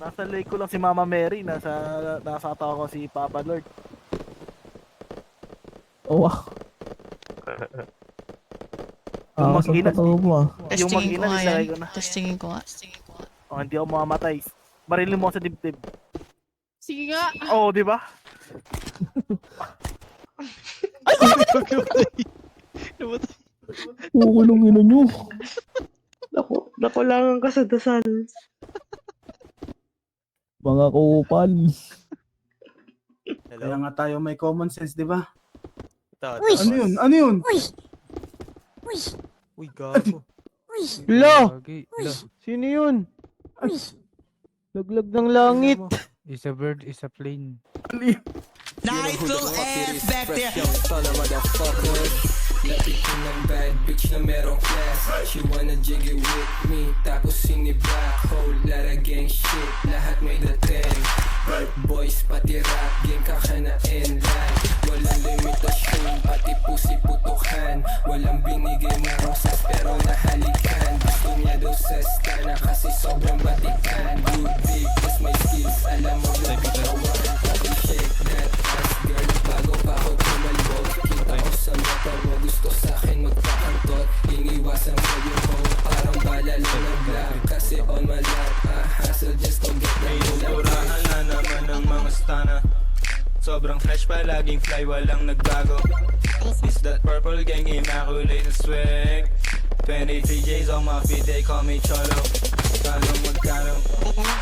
Nasa lake ko lang si Mama Mary, nasa ataw ko si Papa Lord. Oh, wow. Yung mag-ina, yung Testingin ko mag-ina, nga nilagay yan. ko na. Testingin ko nga. Oh, hindi ako mamamatay. Barilin mo ako sa dibdib. Sige nga. Oo, di ba? Kukulong ina nyo. Nakulangan ka sa dasal. Mga kupal. Kaya nga tayo may common sense, di ba? Uy! Ano yun? Ano yun? Uy! Uy! Uy, gago. Uy! Lo! Gagi. Uy! Sino yun? Uy! Laglag ng langit. Is a bird, is a plane. Nigel and back there. Lapit ko ng bad bitch na merong class. She wanna jiggy with me. Tapos sini black hole, lara gang shit. Lahat may dating. Rap boys pati rap game kakanain lang. Walang limitasyon, pati pusi putukan. Walang binigay na rosas pero nahalikan. Gusto niya daw sa stana kasi sobrang batikan. Good big, plus may skills. Alam mo yung pagkawan. Pati shake that ass girl. Bago pa ako tumalbog. Kita ko sa mata mo. Gusto sa'kin magpakantot. Iniwasan mo yung phone. Parang bala lang nag-black. Kasi on my lap. Hassle just to get the Turahan na naman ng mga stana. Sobrang fresh pa, laging fly, walang nagbago. Is that purple gang immaculate and swag? 23 J's on my feet, they call me Cholo. Magkano?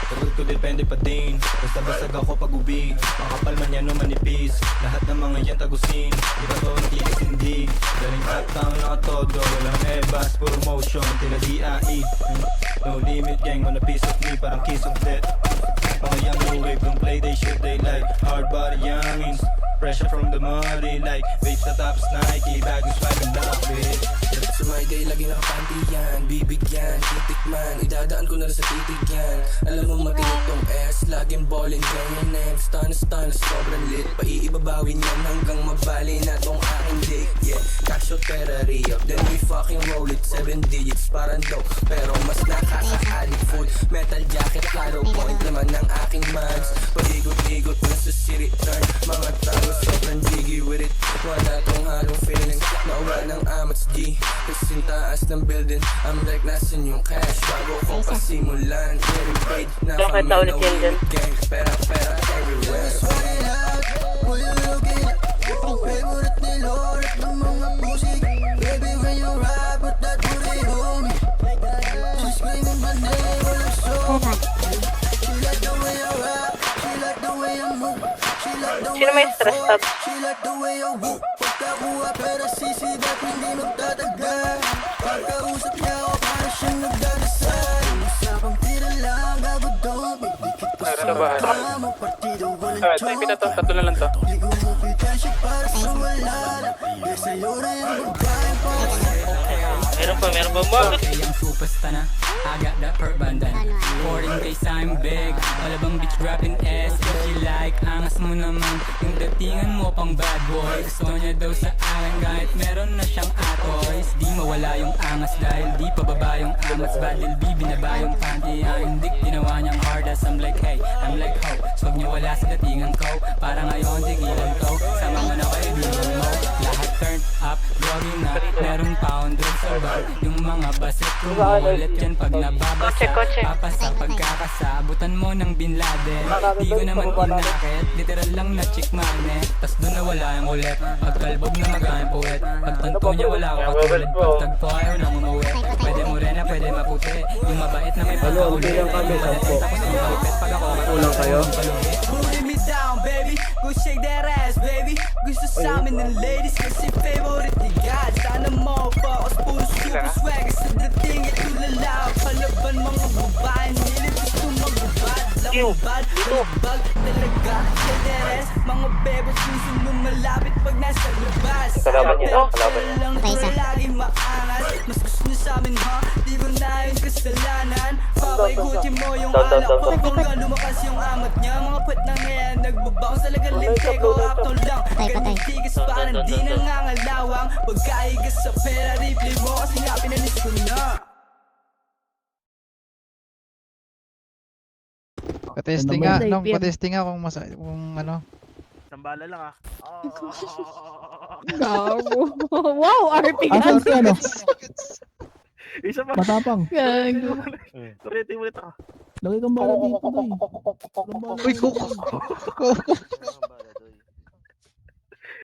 Pagod ko depende pa din. Basta basag ako pag ubi. Makapal man yan o manipis. Lahat ng mga yan tagusin. Di ba to nakikas hindi? Galing uptown na todo. Walang ebas, puro motion. Tila DIE. No limit gang on a piece of me. Parang kiss of death. Mga young new wave don't play, they shoot, they like hard body youngins. Pressure from the muddy like waves sa tops Nike. Bag is swiping up with. Sa my day, lagi nakapanti yan. Bibigyan, titikman. Idadaan ko na rin sa titig yan. Alam mo matino tong S. Laging ballin' ganyan next. Stun, sobrang lit. Paiibabawin yan hanggang mabali na tong aking dick. Yeah, cash out pera re-up. Then we fucking roll it. 7 digits, parang dope. Pero mas nakaka-addict food. Metal jacket, claro point naman ng aking mags. Pag-igot-igot na sa city turn. Mga tao sobrang jiggy with it. Wala tong halong feelings. Nauwa ng amats G. Kasing taas ng building. I'm like nasan yung cash. Bago ko pasimulan. Getting paid na kami na with gang. Pera everywhere. Sweat it out. Will you look it up? Favorite ni Lord at ng mga pussy. Baby when you ride put that booty on me. She's screaming my name walang show. She like the way I rap. She like the way I move. She like the way I fall. She like the way I whoop. Pagkakuha pera sisibat hindi magtatagal. Pagkausap niya ako para siyang nagdadasal. Usapang tira lang gago daw. May dikit ko sa mata mo. Partido walang choke. Tatlo na lang to. Ligo mo pitensya para sa wala na. Kaya sa'yo na yung babaeng Meron pa. Okay, I'm superstar na. I got that perk bandana. Foreign case I'm big. Wala bang bitch grabbing ass. If you like, angas mo naman. Yung datingan mo pang bad boy. Gusto niya daw sa akin kahit meron na siyang atoys. Di mawala yung angas dahil di pababa yung angas. Badil B, binaba yung panty. Ang dick, ginawa niyang hard as I'm like hey, I'm like ho. So wag niyo wala sa datingan ko. Para ngayon, tigilan ko. Sama mo na kaibigan mo. Lahat turned up, groggy na. Meron pound drug sa bar. Yung mga basit kumulit yan pag nababasa. Papasa pagkakasa. Abutan mo ng Bin Laden. Di ko naman inakit. Literal lang na chick magnet. Tas doon na wala yung ulit. Pagkalbog na magaling puwet. Pagtanto niya wala ko katulad. Pagtagpo ayaw nang umuwi. Pwede morena, pwede maputi. Yung mabait na may pagkaulit. Yung malalait tapos yung malupit. Pag ako Kulang kayo? Putting me down, baby. Go shake that ass, baby. Gusto sa amin ng ladies kasi favorite ni God. Sana mo focus, puro super swag. Sa dating ito lalaw. Palaban mga babae. Nilit gusto magbabad. Lamabad, talabag talaga. Shake that ass. Mga bebo susunod malapit pag nasa labas. Kalaban niya, no? Kalaban niya. Patay isa. Lagi maangas. Mas gusto niya sa amin, ha? Di ko na yung kasalanan. Papaikutin mo yung alak ko. Hanggang lumakas yung amat niya. Mga put na ngayon nagbabaw sa lagalim. Teko, akto lang. Ganang tigas parang di nangangalawang. Pagkaigas sa pera, replay mo kasi nga pinalis ko na. Patesting Ano nga, naman? nung patesting nga kung ano. Isang bala lang ah. Gago. Wow, RP Asan gas. si ano? Isa pa. Matapang. Gago. Ulitin mo ulit ako. Lagay kang bala dito, boy. Walang bala Uy, dito. Coco.